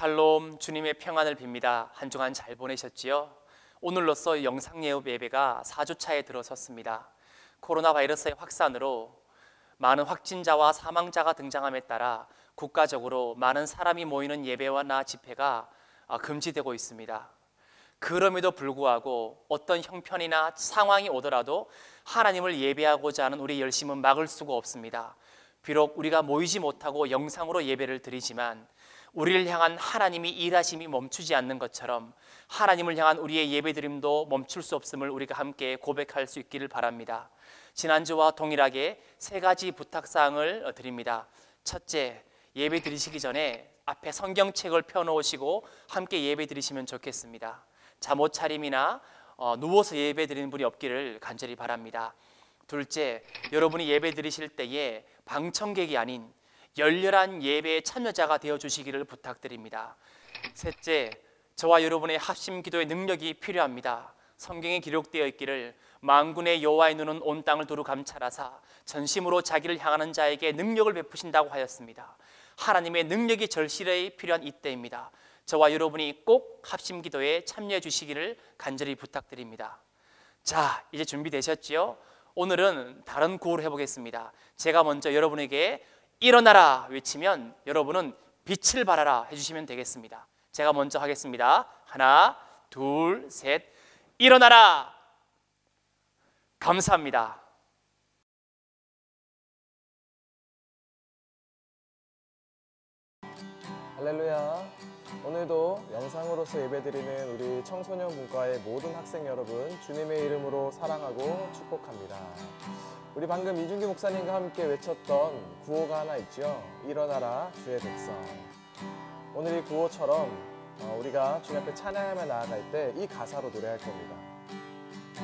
샬롬, 주님의 평안을 빕니다. 한 주간 잘 보내셨지요? 오늘로써 영상 예배가 4주차에 들어섰습니다. 코로나 바이러스의 확산으로 많은 확진자와 사망자가 등장함에 따라 국가적으로 많은 사람이 모이는 예배와 집회가 금지되고 있습니다. 그럼에도 불구하고 어떤 형편이나 상황이 오더라도 하나님을 예배하고자 하는 우리의 열심은 막을 수가 없습니다. 비록 우리가 모이지 못하고 영상으로 예배를 드리지만 우리를 향한 하나님이 일하심이 멈추지 않는 것처럼 하나님을 향한 우리의 예배드림도 멈출 수 없음을 우리가 함께 고백할 수 있기를 바랍니다. 지난주와 동일하게 세 가지 부탁사항을 드립니다. 첫째, 예배 드리시기 전에 앞에 성경책을 펴놓으시고 함께 예배 드리시면 좋겠습니다. 잠옷 차림이나 누워서 예배 드리는 분이 없기를 간절히 바랍니다. 둘째, 여러분이 예배 드리실 때에 방청객이 아닌 열렬한 예배의 참여자가 되어주시기를 부탁드립니다. 셋째, 저와 여러분의 합심 기도의 능력이 필요합니다. 성경에 기록되어 있기를 만군의 여호와의 눈은 온 땅을 두루 감찰하사 전심으로 자기를 향하는 자에게 능력을 베푸신다고 하였습니다. 하나님의 능력이 절실히 필요한 이때입니다. 저와 여러분이 꼭 합심 기도에 참여해 주시기를 간절히 부탁드립니다. 자, 이제 준비되셨지요? 오늘은 다른 구호를 해보겠습니다. 제가 먼저 여러분에게 일어나라 외치면 여러분은 빛을 발하라 해주시면 되겠습니다. 제가 먼저 하겠습니다. 하나, 둘, 셋. 일어나라. 감사합니다. 할렐루야. 오늘도 영상으로서 예배드리는 우리 청소년 문과의 모든 학생 여러분, 주님의 이름으로 사랑하고 축복합니다. 우리 방금 이준기 목사님과 함께 외쳤던 구호가 하나 있죠. 일어나라 주의 백성. 오늘 이 구호처럼 우리가 주님 앞에 찬양하며 나아갈 때 이 가사로 노래할 겁니다.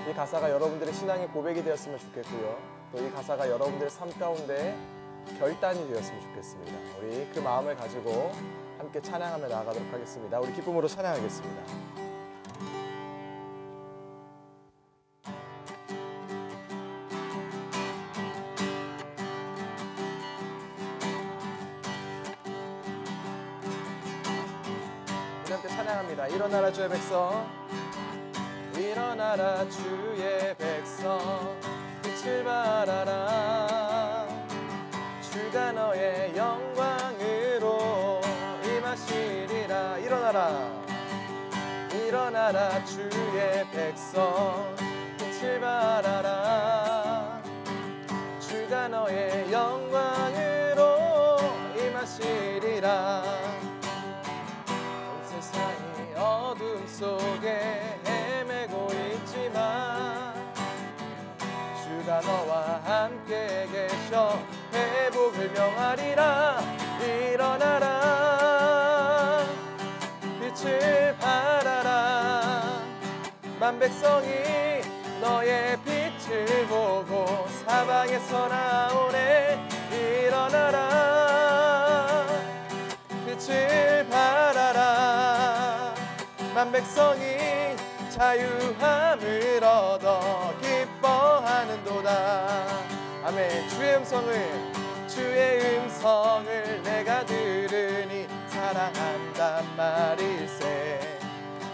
이 가사가 여러분들의 신앙의 고백이 되었으면 좋겠고요. 또 이 가사가 여러분들의 삶 가운데 결단이 되었으면 좋겠습니다. 우리 그 마음을 가지고 함께 찬양하며 나아가도록 하겠습니다. 우리 기쁨으로 찬양하겠습니다. 우리 함께 찬양합니다. 일어나라 주의 백성, 일어나라 주의 백성, 빛을 발하라. 주가 너의 영광으로 임하시리라. 일어나라, 일어나라 주의 백성, 빛을 발하라. 주가 너의 영광으로 임하시리라. 온 세상이 어둠 속에 헤매고 있지만 주가 너와 함께 계셔 회복을 명하리라. 일어나라, 빛을 발하라. 만 백성이 너의 빛을 보고 사방에서 나오네. 일어나라, 빛을 발하라. 만 백성이 자유함을 얻어 기뻐하는도다. 아멘. 주의 음성을 내가 들으니 사랑한단 말일세.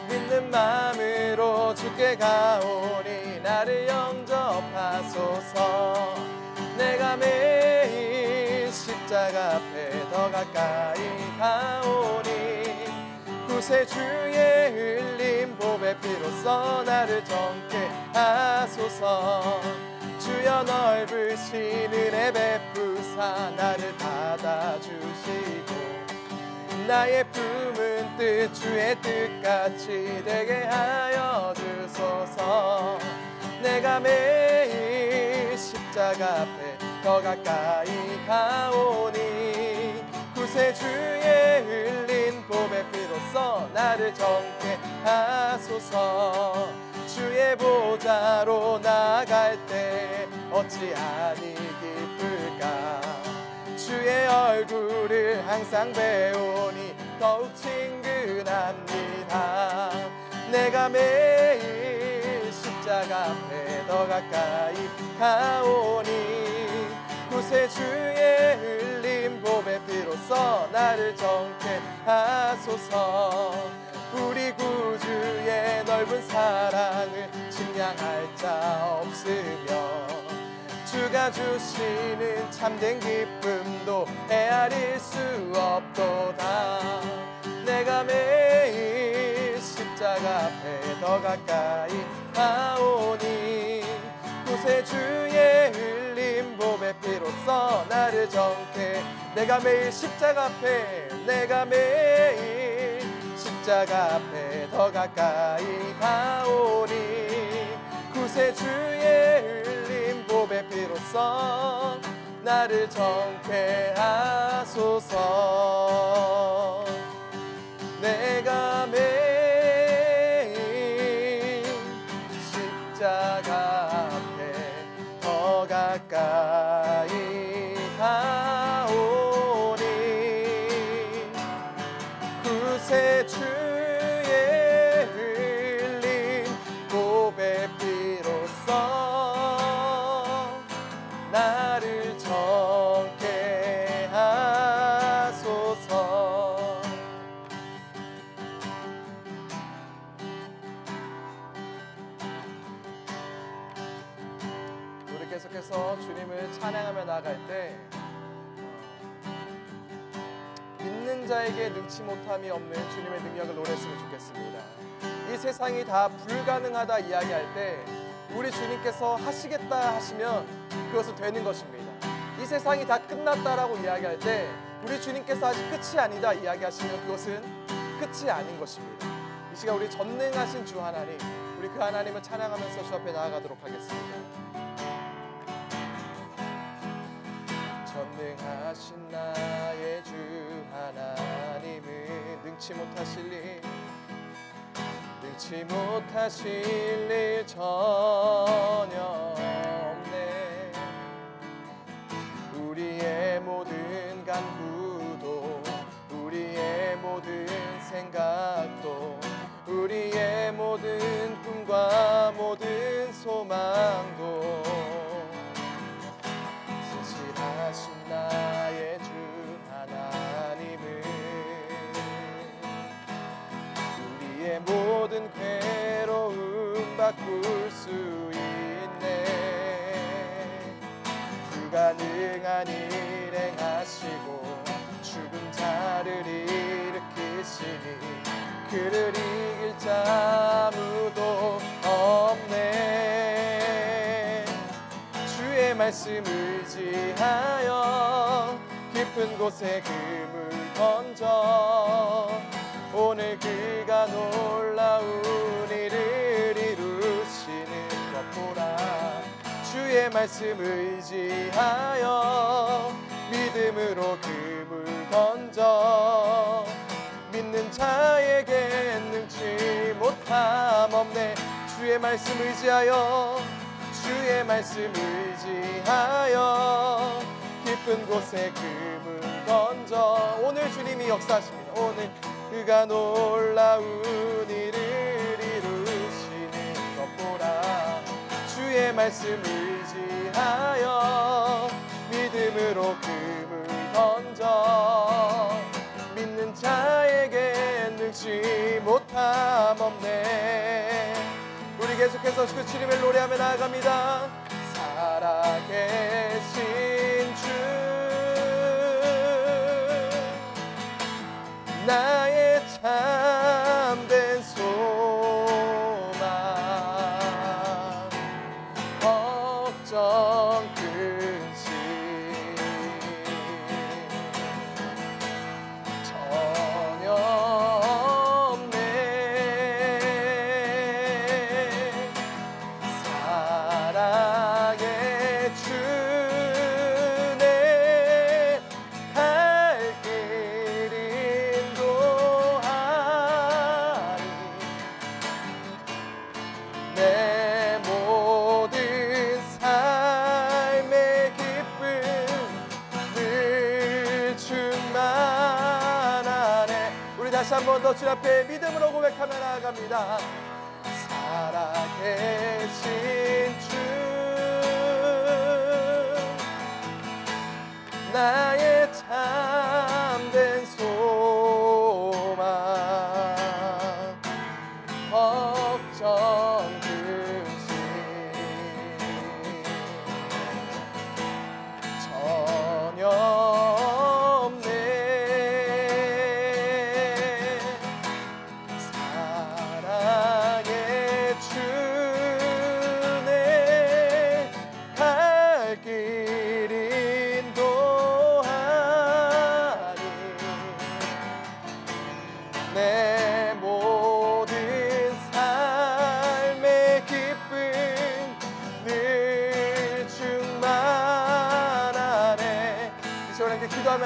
믿는 마음으로 주께 가오니 나를 영접하소서. 내가 매일 십자가 앞에 더 가까이 가오니 구세주의 흘린 보배 피로써 나를 정케 하소서. 주여 넓으신 은혜 베푸사 나를 받아주시고 나의 품은 뜻 주의 뜻같이 되게 하여 주소서. 내가 매일 십자가 앞에 더 가까이 가오니 구세주의 흘린 보배 피로써 나를 정케 하소서. 주의 보좌로 나갈 때 어찌 아니 기쁠까. 주의 얼굴을 항상 배우니 더욱 친근합니다. 내가 매일 십자가 앞에 더 가까이 가오니 구세주의 흘린 보배 피로 피로써 나를 정케 하소서. 우리 구주의 넓은 사랑을 측량할 자 없으며 주가 주시는 참된 기쁨도 헤아릴 수 없도다. 내가 매일 십자가 앞에 더 가까이 가오니 구세주의 흘린 보배 피로써 나를 정케. 내가 매일 십자가 앞에, 내가 매일 십자가 앞에 더 가까이 가오니 구세주의 흘린 보배 피로써 나를 정케 하소서. 내가 매일 십자가 앞에 더 가까이 가오니 구세주의 흘린 보배 피로써 나를 정케 하소서. 우리 계속해서 주님을 찬양하며 나아갈 때 믿는 자에게 능치 못함이 없는 주님의 능력을 노래했으면 좋겠습니다. 이 세상이 다 불가능하다 이야기할 때 우리 주님께서 하시겠다 하시면 그것은 되는 것입니다. 이 세상이 다 끝났다라고 이야기할 때 우리 주님께서 아직 끝이 아니다 이야기하시면 그것은 끝이 아닌 것입니다. 이 시간 우리 전능하신 주 하나님, 우리 그 하나님을 찬양하면서 주 앞에 나아가도록 하겠습니다. 전능하신 나의 주 하나님은 능치 못하실 일, 능치 못하실 일 전혀 없네. 우리의 모든 간구도, 우리의 모든 생각도, 우리의 모든 꿈과 모든 소망도 신실하신 나의 주 하나님은 우리의 모든 괴로움 바꿀 수 있네. 불가능한 일 행하시고 죽은 자를 일으키시니 그를 이길 자 아무도 없네. 주의 말씀 의지하여 깊은 곳에 금을 던져 오늘 그가 놀라운 일을 이루시는 것 보라. 주의 말씀 의지하여 믿음으로 금을 던져 믿는 자에게 능치 못함 없네. 주의 말씀 의지하여, 주의 말씀 의지하여 깊은 곳에 금을 던져 오늘 주님이 역사하십니다. 오늘 그가 놀라운 일을 이루시는 것 보라. 주의 말씀 의지하여 믿음으로 금을 던져 믿는 자에게 능치 못함 없네. 우리 계속해서 그 주님을 노래하며 나아갑니다. 살아계신 주 나의 참된 소망 걱정 근심 전혀 없네. 사랑의 주네 갈 길 인도하니 내 모든 삶의 기쁨 늘 충만하네. 우리 다시 한 번 더 주 앞에 믿음으로 고백하며 나아갑니다. 살아계신 주 나의 참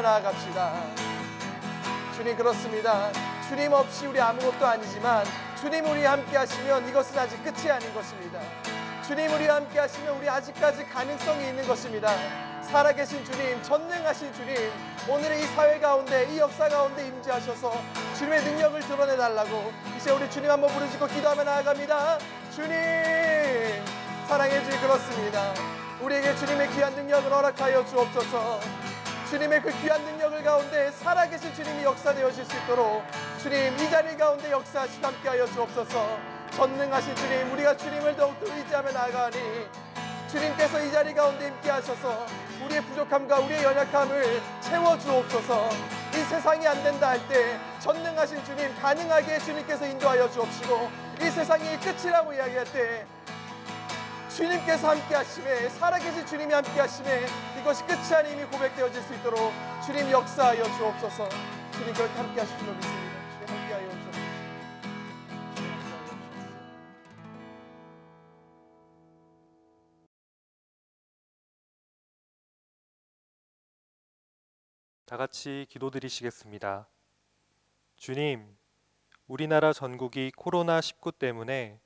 나아갑시다. 주님, 그렇습니다. 주님 없이 우리 아무것도 아니지만 주님 우리 함께 하시면 이것은 아직 끝이 아닌 것입니다. 주님 우리와 함께 하시면 우리 아직까지 가능성이 있는 것입니다. 살아계신 주님, 전능하신 주님, 오늘의 이 사회 가운데, 이 역사 가운데 임재하셔서 주님의 능력을 드러내달라고 이제 우리 주님 한번 부르짖고 기도하며 나아갑니다. 주님, 사랑해 주님, 그렇습니다. 우리에게 주님의 귀한 능력을 허락하여 주옵소서. 주님의 그 귀한 능력을 가운데 살아계신 주님이 역사되어질 수 있도록 주님, 이 자리 가운데 역사하시고 함께하여 주옵소서. 전능하신 주님, 우리가 주님을 더욱더 의지하며 나아가니 주님께서 이 자리 가운데 임재하셔서 우리의 부족함과 우리의 연약함을 채워주옵소서. 이 세상이 안 된다 할 때 전능하신 주님, 가능하게 주님께서 인도하여 주옵시고, 이 세상이 끝이라고 이야기할 때 주님께서 함께 하심에, 살아계신 주님이 함께 하심에 이것이 끝이 아님이 고백되어질 수 있도록 주님 역사하여 주옵소서. 주님 그렇게 함께 하실 줄 믿습니다. 주님 함께하여 주옵소서. 다 같이 기도드리시겠습니다. 주님, 우리나라 전국이 코로나19 때문에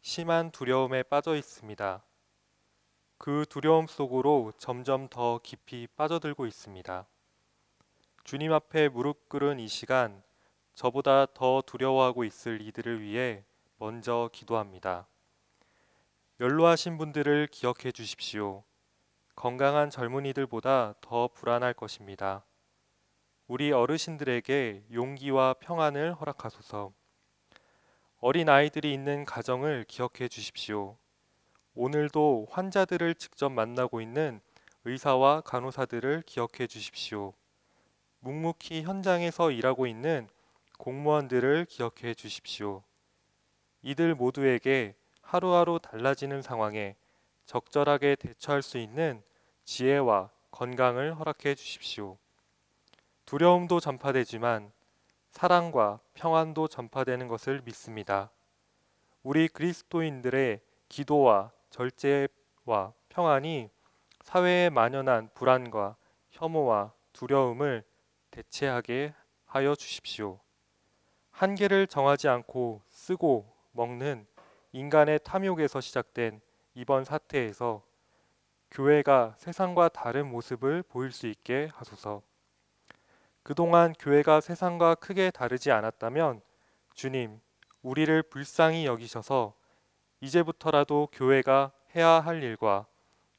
심한 두려움에 빠져 있습니다. 그 두려움 속으로 점점 더 깊이 빠져들고 있습니다. 주님 앞에 무릎 꿇은 이 시간, 저보다 더 두려워하고 있을 이들을 위해 먼저 기도합니다. 연로하신 분들을 기억해 주십시오. 건강한 젊은이들보다 더 불안할 것입니다. 우리 어르신들에게 용기와 평안을 허락하소서. 어린 아이들이 있는 가정을 기억해 주십시오. 오늘도 환자들을 직접 만나고 있는 의사와 간호사들을 기억해 주십시오. 묵묵히 현장에서 일하고 있는 공무원들을 기억해 주십시오. 이들 모두에게 하루하루 달라지는 상황에 적절하게 대처할 수 있는 지혜와 건강을 허락해 주십시오. 두려움도 전파되지만 사랑과 평안도 전파되는 것을 믿습니다. 우리 그리스도인들의 기도와 절제와 평안이 사회에 만연한 불안과 혐오와 두려움을 대체하게 하여 주십시오. 한계를 정하지 않고 쓰고 먹는 인간의 탐욕에서 시작된 이번 사태에서 교회가 세상과 다른 모습을 보일 수 있게 하소서. 그동안 교회가 세상과 크게 다르지 않았다면 주님, 우리를 불쌍히 여기셔서 이제부터라도 교회가 해야 할 일과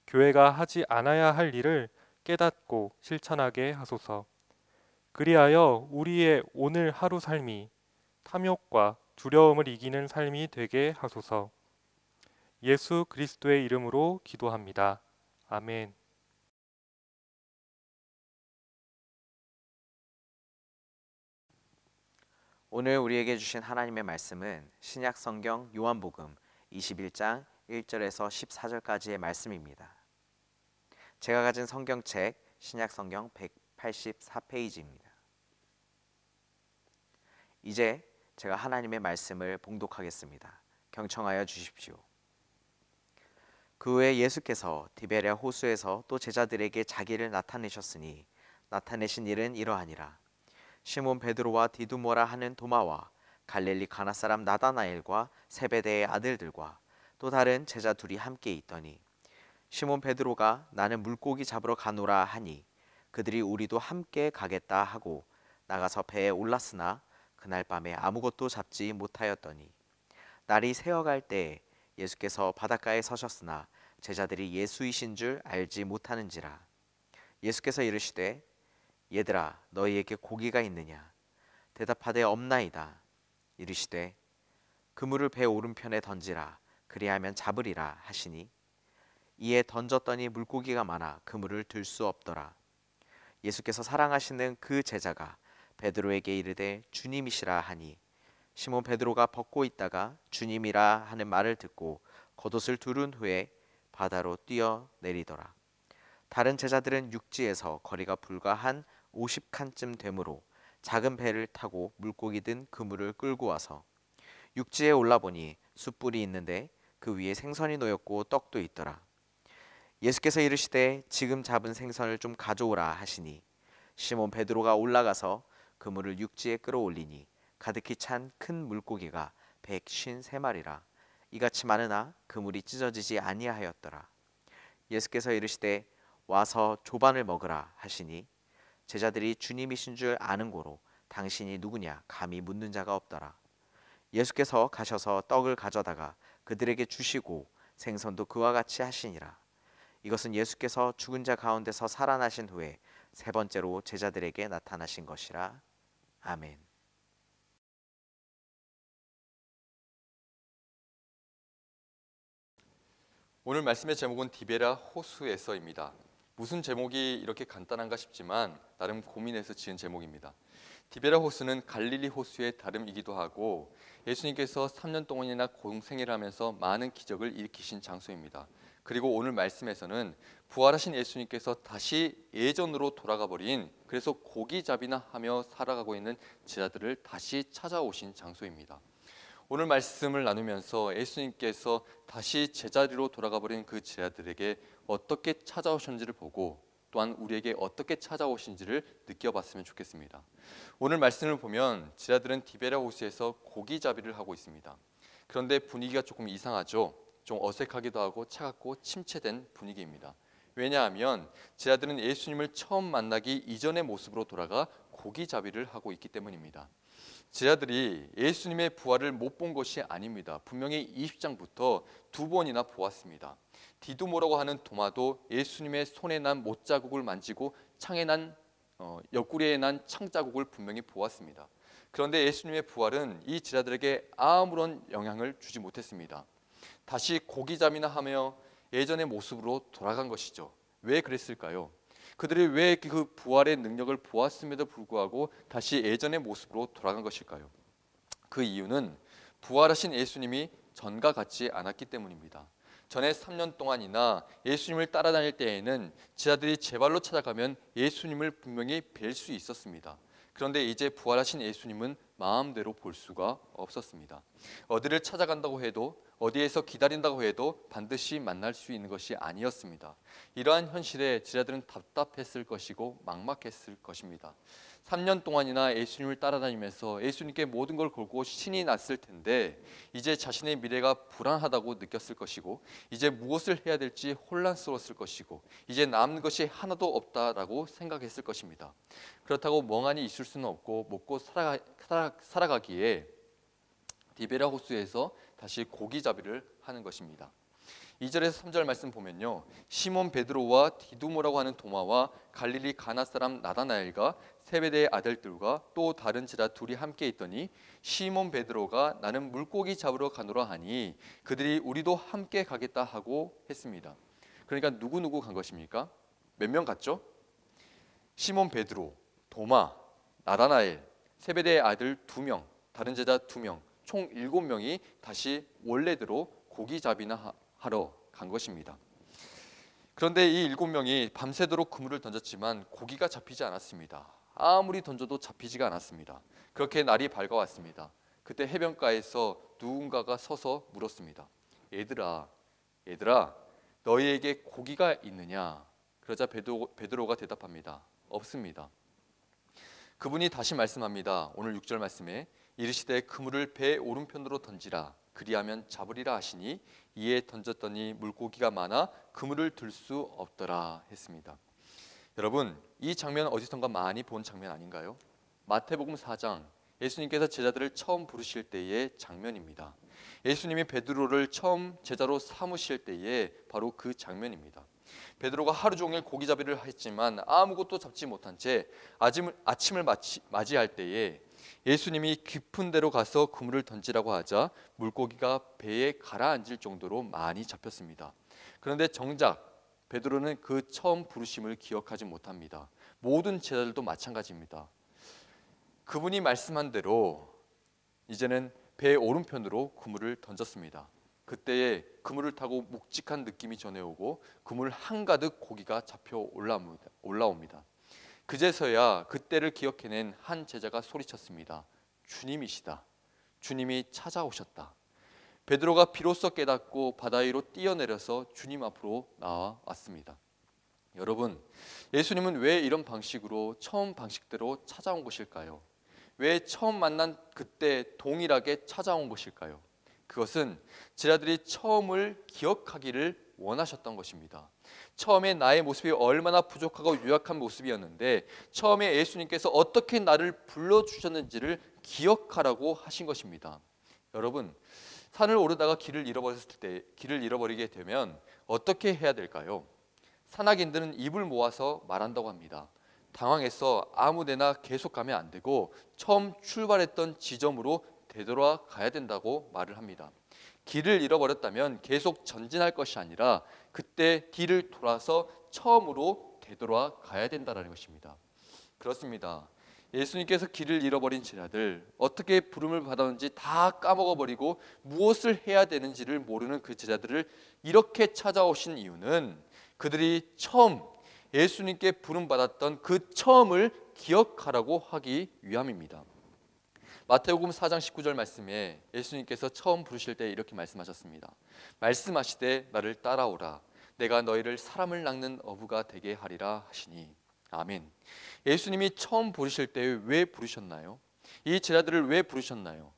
교회가 하지 않아야 할 일을 깨닫고 실천하게 하소서. 그리하여 우리의 오늘 하루 삶이 탐욕과 두려움을 이기는 삶이 되게 하소서. 예수 그리스도의 이름으로 기도합니다. 아멘. 오늘 우리에게 주신 하나님의 말씀은 신약 성경 요한복음 21장 1절에서 14절까지의 말씀입니다. 제가 가진 성경책 신약 성경 184페이지입니다. 이제 제가 하나님의 말씀을 봉독하겠습니다. 경청하여 주십시오. 그 후에 예수께서 디베랴 호수에서 또 제자들에게 자기를 나타내셨으니 나타내신 일은 이러하니라. 시몬 베드로와 디두모라 하는 도마와 갈릴리 가나 사람 나다나엘과 세베대의 아들들과 또 다른 제자 둘이 함께 있더니 시몬 베드로가 나는 물고기 잡으러 가노라 하니 그들이 우리도 함께 가겠다 하고 나가서 배에 올랐으나 그날 밤에 아무것도 잡지 못하였더니 날이 새어갈 때 예수께서 바닷가에 서셨으나 제자들이 예수이신 줄 알지 못하는지라. 예수께서 이르시되 얘들아 너희에게 고기가 있느냐? 대답하되 없나이다. 이르시되 그물을 배 오른편에 던지라. 그리하면 잡으리라 하시니 이에 던졌더니 물고기가 많아 그물을 들 수 없더라. 예수께서 사랑하시는 그 제자가 베드로에게 이르되 주님이시라 하니 시몬 베드로가 벗고 있다가 주님이라 하는 말을 듣고 겉옷을 두른 후에 바다로 뛰어 내리더라. 다른 제자들은 육지에서 거리가 불과 한 50칸쯤 되므로 작은 배를 타고 물고기 든 그물을 끌고 와서 육지에 올라보니 숯불이 있는데 그 위에 생선이 놓였고 떡도 있더라. 예수께서 이르시되 지금 잡은 생선을 좀 가져오라 하시니 시몬 베드로가 올라가서 그물을 육지에 끌어올리니 가득히 찬 큰 물고기가 153마리라. 이같이 많으나 그물이 찢어지지 아니하였더라. 예수께서 이르시되 와서 조반을 먹으라 하시니 제자들이 주님이신 줄 아는 고로 당신이 누구냐 감히 묻는 자가 없더라. 예수께서 가셔서 떡을 가져다가 그들에게 주시고 생선도 그와 같이 하시니라. 이것은 예수께서 죽은 자 가운데서 살아나신 후에 세 번째로 제자들에게 나타나신 것이라. 아멘. 오늘 말씀의 제목은 디베라 호수에서입니다. 무슨 제목이 이렇게 간단한가 싶지만 나름 고민해서 지은 제목입니다. 디베라 호수는 갈릴리 호수의 다름이기도 하고 예수님께서 3년 동안이나 공생애를 하면서 많은 기적을 일으키신 장소입니다. 그리고 오늘 말씀에서는 부활하신 예수님께서 다시 예전으로 돌아가 버린, 그래서 고기잡이나 하며 살아가고 있는 제자들을 다시 찾아오신 장소입니다. 오늘 말씀을 나누면서 예수님께서 다시 제자리로 돌아가 버린 그 제자들에게 어떻게 찾아오셨는지를 보고 또한 우리에게 어떻게 찾아오신지를 느껴봤으면 좋겠습니다. 오늘 말씀을 보면 제자들은 디베라 호수에서 고기잡이를 하고 있습니다. 그런데 분위기가 조금 이상하죠. 좀 어색하기도 하고 차갑고 침체된 분위기입니다. 왜냐하면 제자들은 예수님을 처음 만나기 이전의 모습으로 돌아가 고기잡이를 하고 있기 때문입니다. 제자들이 예수님의 부활을 못 본 것이 아닙니다. 분명히 20장부터 두 번이나 보았습니다. 디두모라고 하는 도마도 예수님의 손에 난 못자국을 만지고 창에 난 옆구리에 난 창자국을 분명히 보았습니다. 그런데 예수님의 부활은 이 제자들에게 아무런 영향을 주지 못했습니다. 다시 고기잡이나 하며 예전의 모습으로 돌아간 것이죠. 왜 그랬을까요? 그들이 왜 그 부활의 능력을 보았음에도 불구하고 다시 예전의 모습으로 돌아간 것일까요? 그 이유는 부활하신 예수님이 전과 같지 않았기 때문입니다. 전에 3년 동안이나 예수님을 따라다닐 때에는 제자들이 제 발로 찾아가면 예수님을 분명히 뵐 수 있었습니다. 그런데 이제 부활하신 예수님은 마음대로 볼 수가 없었습니다. 어디를 찾아간다고 해도, 어디에서 기다린다고 해도 반드시 만날 수 있는 것이 아니었습니다. 이러한 현실에 제자들은 답답했을 것이고 막막했을 것입니다. 3년 동안이나 예수님을 따라다니면서 예수님께 모든 걸 걸고 신이 났을 텐데 이제 자신의 미래가 불안하다고 느꼈을 것이고 이제 무엇을 해야 될지 혼란스러웠을 것이고 이제 남는 것이 하나도 없다라고 생각했을 것입니다. 그렇다고 멍하니 있을 수는 없고 먹고 살아가기에 디베라 호수에서 다시 고기잡이를 하는 것입니다. 2절에서 3절 말씀 보면요, 시몬 베드로와 디두모라고 하는 도마와 갈릴리 가나 사람 나다나엘과 세베대의 아들들과 또 다른 제자 둘이 함께 있더니 시몬 베드로가 나는 물고기 잡으러 가노라 하니 그들이 우리도 함께 가겠다 하고 했습니다. 그러니까 누구 간 것입니까? 몇 명 갔죠? 시몬 베드로, 도마, 나다나엘, 세베대의 아들 2명, 다른 제자 2명, 총 7명이 다시 원래대로 고기잡이나 하러 간 것입니다. 그런데 이 7명이 밤새도록 그물을 던졌지만 고기가 잡히지 않았습니다. 아무리 던져도 잡히지가 않았습니다. 그렇게 날이 밝아왔습니다. 그때 해변가에서 누군가가 서서 물었습니다. 얘들아, 너희에게 고기가 있느냐? 그러자 베드로가 대답합니다. 없습니다. 그분이 다시 말씀합니다. 오늘 6절 말씀에 이르시되 그물을 배 오른편으로 던지라 그리하면 잡으리라 하시니 이에 던졌더니 물고기가 많아 그물을 들 수 없더라 했습니다. 여러분, 이 장면 어디선가 많이 본 장면 아닌가요? 마태복음 4장, 예수님께서 제자들을 처음 부르실 때의 장면입니다. 예수님이 베드로를 처음 제자로 삼으실 때의 바로 그 장면입니다. 베드로가 하루 종일 고기잡이를 했지만 아무것도 잡지 못한 채 아침을 맞이할 때에 예수님이 깊은 데로 가서 그물을 던지라고 하자 물고기가 배에 가라앉을 정도로 많이 잡혔습니다. 그런데 정작 베드로는 그 처음 부르심을 기억하지 못합니다. 모든 제자들도 마찬가지입니다. 그분이 말씀한 대로 이제는 배 오른편으로 그물을 던졌습니다. 그때에 그물을 타고 묵직한 느낌이 전해오고 그물 한가득 고기가 잡혀 올라옵니다. 그제서야 그때를 기억해낸 한 제자가 소리쳤습니다. 주님이시다. 주님이 찾아오셨다. 베드로가 비로소 깨닫고 바다 위로 뛰어내려서 주님 앞으로 나와왔습니다. 여러분, 예수님은 왜 이런 방식으로 처음 방식대로 찾아온 것일까요? 왜 처음 만난 그때 동일하게 찾아온 것일까요? 그것은 제자들이 처음을 기억하기를 원하셨던 것입니다. 처음에 나의 모습이 얼마나 부족하고 유약한 모습이었는데 처음에 예수님께서 어떻게 나를 불러주셨는지를 기억하라고 하신 것입니다. 여러분, 산을 오르다가 길을 잃어버리게 되면 어떻게 해야 될까요? 산악인들은 입을 모아서 말한다고 합니다. 당황해서 아무데나 계속 가면 안 되고 처음 출발했던 지점으로 되돌아가야 된다고 말을 합니다. 길을 잃어버렸다면 계속 전진할 것이 아니라 그때 뒤를 돌아서 처음으로 되돌아가야 된다는 것입니다. 그렇습니다. 예수님께서 길을 잃어버린 제자들, 어떻게 부름을 받았는지 다 까먹어버리고 무엇을 해야 되는지를 모르는 그 제자들을 이렇게 찾아오신 이유는 그들이 처음 예수님께 부름받았던 그 처음을 기억하라고 하기 위함입니다. 마태복음 4장 19절 말씀에 예수님께서 처음 부르실 때 이렇게 말씀하셨습니다. 말씀하시되 나를 따라오라. 내가 너희를 사람을 낚는 어부가 되게 하리라 하시니. 아멘. 예수님이 처음 부르실 때 왜 부르셨나요? 이 제자들을 왜 부르셨나요?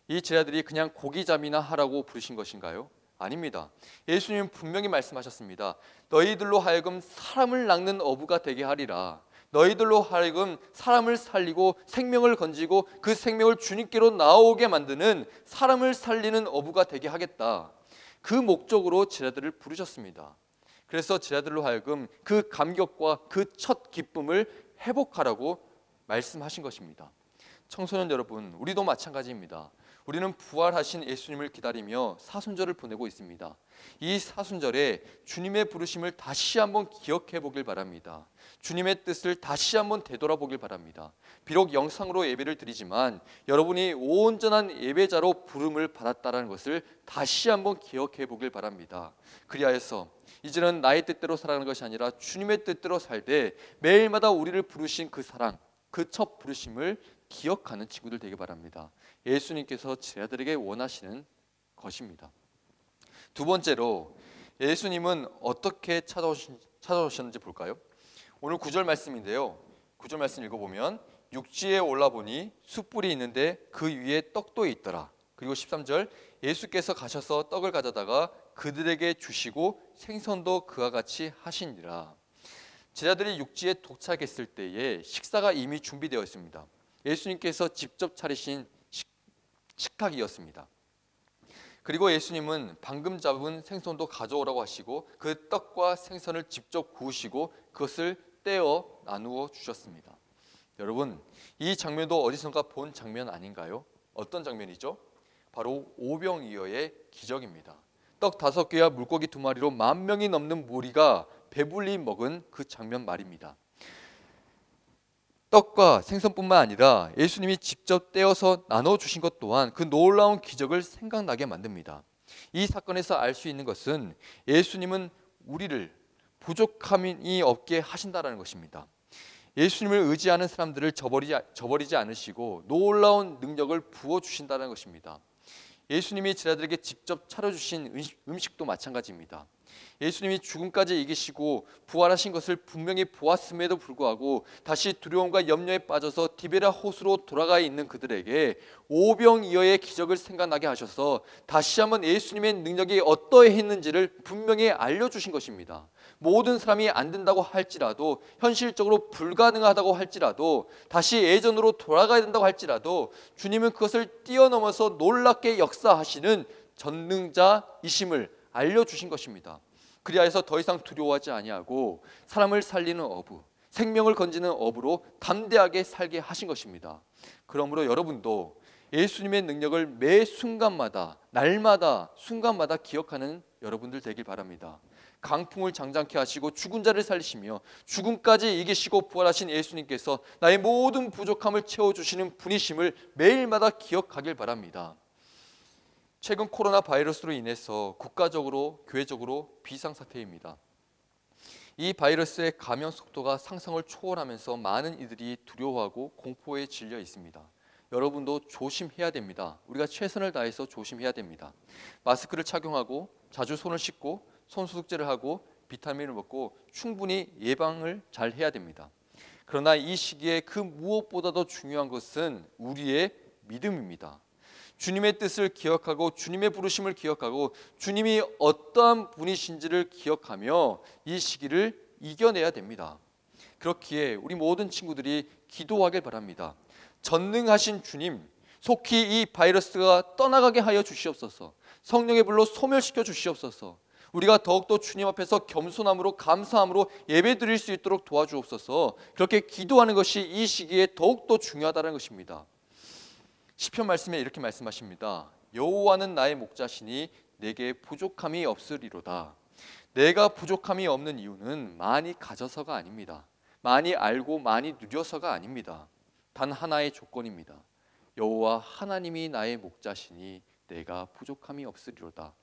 이 제자들이 그냥 고기잡이나 하라고 부르신 것인가요? 아닙니다. 예수님은 분명히 말씀하셨습니다. 너희들로 하여금 사람을 낚는 어부가 되게 하리라. 너희들로 하여금 사람을 살리고 생명을 건지고 그 생명을 주님께로 나오게 만드는 사람을 살리는 어부가 되게 하겠다. 그 목적으로 제자들을 부르셨습니다. 그래서 제자들로 하여금 그 감격과 그 첫 기쁨을 회복하라고 말씀하신 것입니다. 청소년 여러분, 우리도 마찬가지입니다. 우리는 부활하신 예수님을 기다리며 사순절을 보내고 있습니다. 이 사순절에 주님의 부르심을 다시 한번 기억해 보길 바랍니다. 주님의 뜻을 다시 한번 되돌아보길 바랍니다. 비록 영상으로 예배를 드리지만 여러분이 온전한 예배자로 부름을 받았다는 것을 다시 한번 기억해 보길 바랍니다. 그리하여서 이제는 나의 뜻대로 살아가는 것이 아니라 주님의 뜻대로 살되 매일마다 우리를 부르신 그 사랑, 그 첫 부르심을 기억하는 친구들 되길 바랍니다. 예수님께서 제자들에게 원하시는 것입니다. 두 번째로 예수님은 어떻게 찾아오셨는지 볼까요? 오늘 9절 말씀인데요. 9절 말씀 읽어보면 육지에 올라보니 숯불이 있는데 그 위에 떡도 있더라. 그리고 13절 예수께서 가셔서 떡을 가져다가 그들에게 주시고 생선도 그와 같이 하시니라. 제자들이 육지에 도착했을 때에 식사가 이미 준비되어 있습니다. 예수님께서 직접 차리신 식탁이었습니다. 그리고 예수님은 방금 잡은 생선도 가져오라고 하시고 그 떡과 생선을 직접 구우시고 그것을 떼어 나누어 주셨습니다. 여러분, 이 장면도 어디선가 본 장면 아닌가요? 어떤 장면이죠? 바로 오병이어의 기적입니다. 떡 5개와 물고기 2마리로 10,000명이 넘는 무리가 배불리 먹은 그 장면 말입니다. 떡과 생선뿐만 아니라 예수님이 직접 떼어서 나눠주신 것 또한 그 놀라운 기적을 생각나게 만듭니다. 이 사건에서 알 수 있는 것은 예수님은 우리를 부족함이 없게 하신다는 것입니다. 예수님을 의지하는 사람들을 저버리지 않으시고 놀라운 능력을 부어주신다는 것입니다. 예수님이 제자들에게 직접 차려주신 음식도 마찬가지입니다. 예수님이 죽음까지 이기시고 부활하신 것을 분명히 보았음에도 불구하고 다시 두려움과 염려에 빠져서 디베랴 호수로 돌아가 있는 그들에게 오병이어의 기적을 생각나게 하셔서 다시 한번 예수님의 능력이 어떠했는지를 분명히 알려주신 것입니다. 모든 사람이 안 된다고 할지라도, 현실적으로 불가능하다고 할지라도, 다시 예전으로 돌아가야 된다고 할지라도 주님은 그것을 뛰어넘어서 놀랍게 역사하시는 전능자이심을 알려주신 것입니다. 그리하여서 더 이상 두려워하지 아니하고 사람을 살리는 어부, 생명을 건지는 어부로 담대하게 살게 하신 것입니다. 그러므로 여러분도 예수님의 능력을 매 순간마다, 날마다, 순간마다 기억하는 여러분들 되길 바랍니다. 강풍을 장장케 하시고 죽은 자를 살리시며 죽음까지 이기시고 부활하신 예수님께서 나의 모든 부족함을 채워주시는 분이심을 매일마다 기억하길 바랍니다. 최근 코로나 바이러스로 인해서 국가적으로, 교회적으로 비상사태입니다. 이 바이러스의 감염 속도가 상상을 초월하면서 많은 이들이 두려워하고 공포에 질려 있습니다. 여러분도 조심해야 됩니다. 우리가 최선을 다해서 조심해야 됩니다. 마스크를 착용하고 자주 손을 씻고 손소독제를 하고 비타민을 먹고 충분히 예방을 잘 해야 됩니다. 그러나 이 시기에 그 무엇보다도 중요한 것은 우리의 믿음입니다. 주님의 뜻을 기억하고 주님의 부르심을 기억하고 주님이 어떠한 분이신지를 기억하며 이 시기를 이겨내야 됩니다. 그렇기에 우리 모든 친구들이 기도하길 바랍니다. 전능하신 주님, 속히 이 바이러스가 떠나가게 하여 주시옵소서. 성령의 불로 소멸시켜 주시옵소서. 우리가 더욱더 주님 앞에서 겸손함으로 감사함으로 예배드릴 수 있도록 도와주옵소서. 그렇게 기도하는 것이 이 시기에 더욱더 중요하다는 것입니다. 시편 말씀에 이렇게 말씀하십니다. 여호와는 나의 목자시니 내게 부족함이 없으리로다. 내가 부족함이 없는 이유는 많이 가져서가 아닙니다. 많이 알고 많이 누려서가 아닙니다. 단 하나의 조건입니다. 여호와 하나님이 나의 목자시니 내가 부족함이 없으리로다.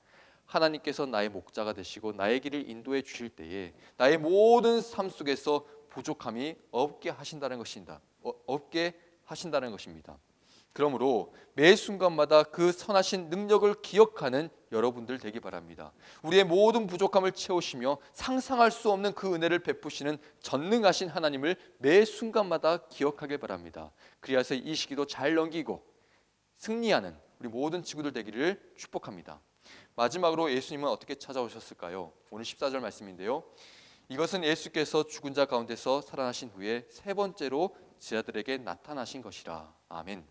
하나님께서 나의 목자가 되시고 나의 길을 인도해 주실 때에 나의 모든 삶 속에서 부족함이 없게 하신다는 것입니다. 없게 하신다는 것입니다. 그러므로 매 순간마다 그 선하신 능력을 기억하는 여러분들 되기 바랍니다. 우리의 모든 부족함을 채우시며 상상할 수 없는 그 은혜를 베푸시는 전능하신 하나님을 매 순간마다 기억하길 바랍니다. 그리하여 이 시기도 잘 넘기고 승리하는 우리 모든 친구들 되기를 축복합니다. 마지막으로 예수님은 어떻게 찾아오셨을까요? 오늘 14절 말씀인데요. 이것은 예수께서 죽은 자 가운데서 살아나신 후에 세 번째로 제자들에게 나타나신 것이라. 아멘.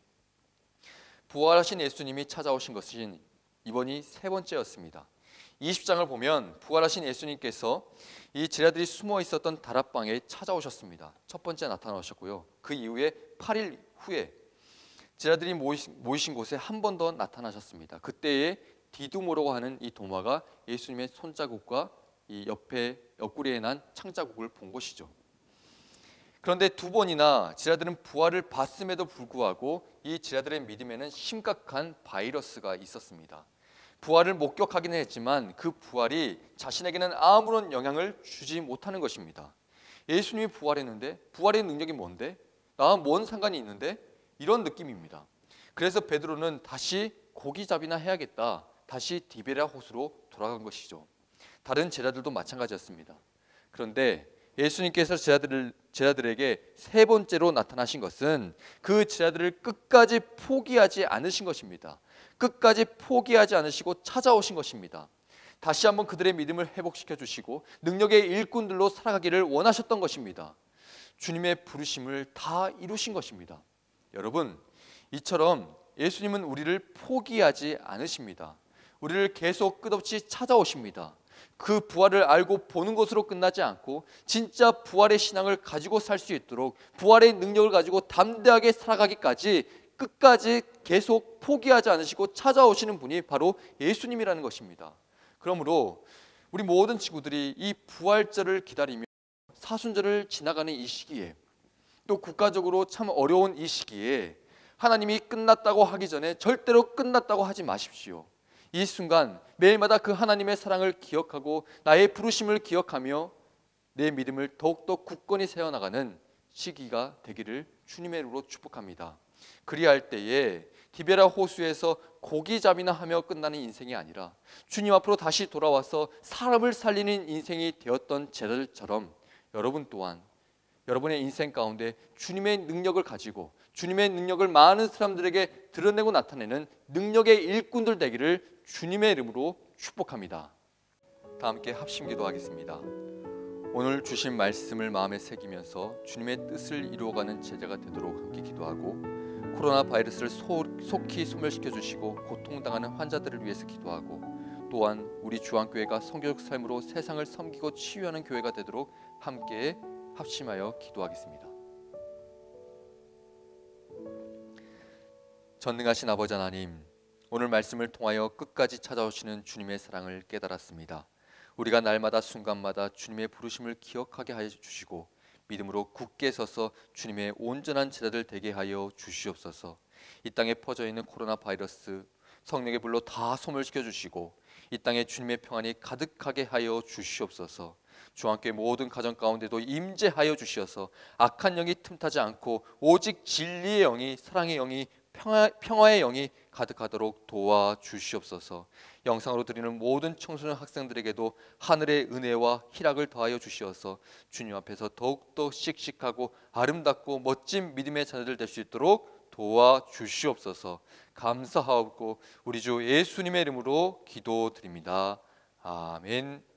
부활하신 예수님이 찾아오신 것은 이번이 세 번째였습니다. 20장을 보면 부활하신 예수님께서 이 제자들이 숨어 있었던 다락방에 찾아오셨습니다. 첫 번째 나타나셨고요. 그 이후에 8일 후에 제자들이 모이신 곳에 한 번 더 나타나셨습니다. 그때에 디두모라고 하는 이 도마가 예수님의 손자국과 이 옆구리에 난 창자국을 본 것이죠. 그런데 두 번이나 제자들은 부활을 봤음에도 불구하고 이 제자들의 믿음에는 심각한 바이러스가 있었습니다. 부활을 목격하기는 했지만 그 부활이 자신에게는 아무런 영향을 주지 못하는 것입니다. 예수님이 부활했는데 부활의 능력이 뭔데? 나와 뭔 상관이 있는데? 이런 느낌입니다. 그래서 베드로는 다시 고기잡이나 해야겠다. 다시 디베랴 호수로 돌아간 것이죠. 다른 제자들도 마찬가지였습니다. 그런데 예수님께서 제자들에게 세 번째로 나타나신 것은 그 제자들을 끝까지 포기하지 않으신 것입니다. 끝까지 포기하지 않으시고 찾아오신 것입니다. 다시 한번 그들의 믿음을 회복시켜 주시고 능력의 일꾼들로 살아가기를 원하셨던 것입니다. 주님의 부르심을 다 이루신 것입니다. 여러분, 이처럼 예수님은 우리를 포기하지 않으십니다. 우리를 계속 끝없이 찾아오십니다. 그 부활을 알고 보는 것으로 끝나지 않고 진짜 부활의 신앙을 가지고 살 수 있도록 부활의 능력을 가지고 담대하게 살아가기까지 끝까지 계속 포기하지 않으시고 찾아오시는 분이 바로 예수님이라는 것입니다. 그러므로 우리 모든 친구들이 이 부활절을 기다리며 사순절을 지나가는 이 시기에 또 국가적으로 참 어려운 이 시기에 하나님이 끝났다고 하기 전에 절대로 끝났다고 하지 마십시오. 이 순간 매일마다 그 하나님의 사랑을 기억하고 나의 부르심을 기억하며 내 믿음을 더욱더 굳건히 세워나가는 시기가 되기를 주님의 이름으로 축복합니다. 그리할 때에 디베랴 호수에서 고기잡이나 하며 끝나는 인생이 아니라 주님 앞으로 다시 돌아와서 사람을 살리는 인생이 되었던 제자들처럼 여러분 또한 여러분의 인생 가운데 주님의 능력을 가지고 주님의 능력을 많은 사람들에게 드러내고 나타내는 능력의 일꾼들 되기를 주님의 이름으로 축복합니다. 다 함께 합심 기도하겠습니다. 오늘 주신 말씀을 마음에 새기면서 주님의 뜻을 이루어가는 제자가 되도록 함께 기도하고 코로나 바이러스를 속히 소멸시켜 주시고 고통당하는 환자들을 위해서 기도하고 또한 우리 주안교회가 성교적 삶으로 세상을 섬기고 치유하는 교회가 되도록 함께 합심하여 기도하겠습니다. 전능하신 아버지 하나님, 오늘 말씀을 통하여 끝까지 찾아오시는 주님의 사랑을 깨달았습니다. 우리가 날마다 순간마다 주님의 부르심을 기억하게 하여 주시고 믿음으로 굳게 서서 주님의 온전한 제자들 되게 하여 주시옵소서. 이 땅에 퍼져 있는 코로나 바이러스 성령의 불로 다 소멸시켜 주시고 이 땅에 주님의 평안이 가득하게 하여 주시옵소서. 주와 함께 모든 가정 가운데도 임재하여 주시어서 악한 영이 틈타지 않고 오직 진리의 영이 사랑의 영이 평화의 영이 가득하도록 도와주시옵소서. 영상으로 드리는 모든 청소년 학생들에게도 하늘의 은혜와 희락을 더하여 주시어서 주님 앞에서 더욱더 씩씩하고 아름답고 멋진 믿음의 자녀들 될 수 있도록 도와주시옵소서. 감사하옵고 우리 주 예수님의 이름으로 기도드립니다. 아멘.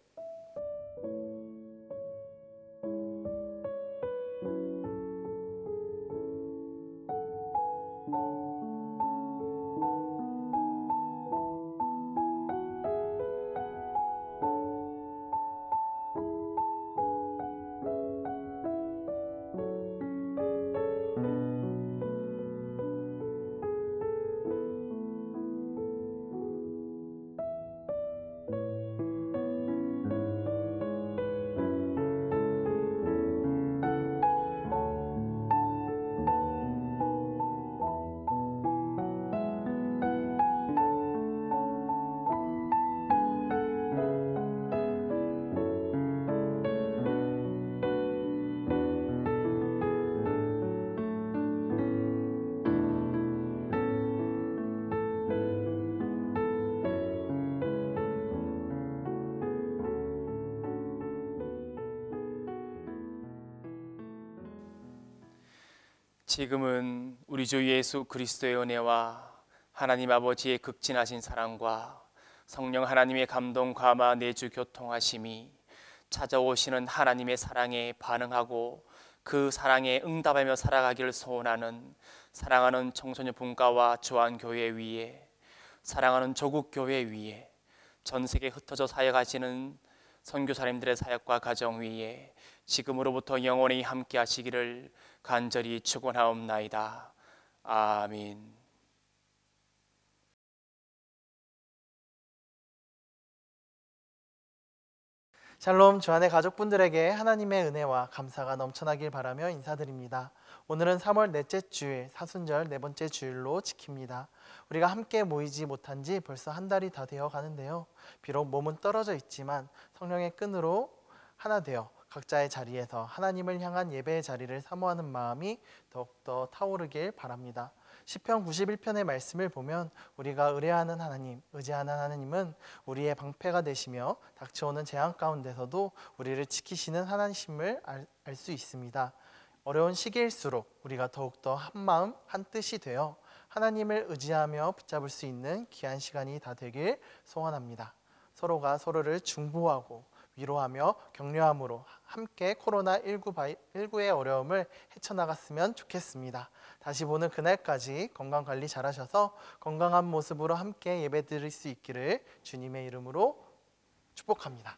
지금은 우리 주 예수 그리스도의 은혜와 하나님 아버지의 극진하신 사랑과 성령 하나님의 감동 감화 내주 교통하심이 찾아오시는 하나님의 사랑에 반응하고 그 사랑에 응답하며 살아가기를 소원하는 사랑하는 청소년 분과와 주안교회 위에, 사랑하는 조국교회 위에, 전 세계에 흩어져 사역하시는 선교사님들의 사역과 가정 위에 지금으로부터 영원히 함께 하시기를 간절히 축원하옵나이다. 아멘. 샬롬, 주안의 가족분들에게 하나님의 은혜와 감사가 넘쳐나길 바라며 인사드립니다. 오늘은 3월 넷째 주일, 사순절 네 번째 주일로 지킵니다. 우리가 함께 모이지 못한 지 벌써 한 달이 다 되어 가는데요. 비록 몸은 떨어져 있지만 성령의 끈으로 하나 되어 각자의 자리에서 하나님을 향한 예배의 자리를 사모하는 마음이 더욱더 타오르길 바랍니다. 시편 91편의 말씀을 보면 우리가 의뢰하는 하나님, 의지하는 하나님은 우리의 방패가 되시며 닥쳐오는 재앙 가운데서도 우리를 지키시는 하나님을 알 수 있습니다. 어려운 시기일수록 우리가 더욱더 한마음 한뜻이 되어 하나님을 의지하며 붙잡을 수 있는 귀한 시간이 다 되길 소원합니다. 서로가 서로를 중보하고 위로하며 격려함으로 함께 코로나19의 어려움을 헤쳐나갔으면 좋겠습니다. 다시 보는 그날까지 건강관리 잘하셔서 건강한 모습으로 함께 예배드릴 수 있기를 주님의 이름으로 축복합니다.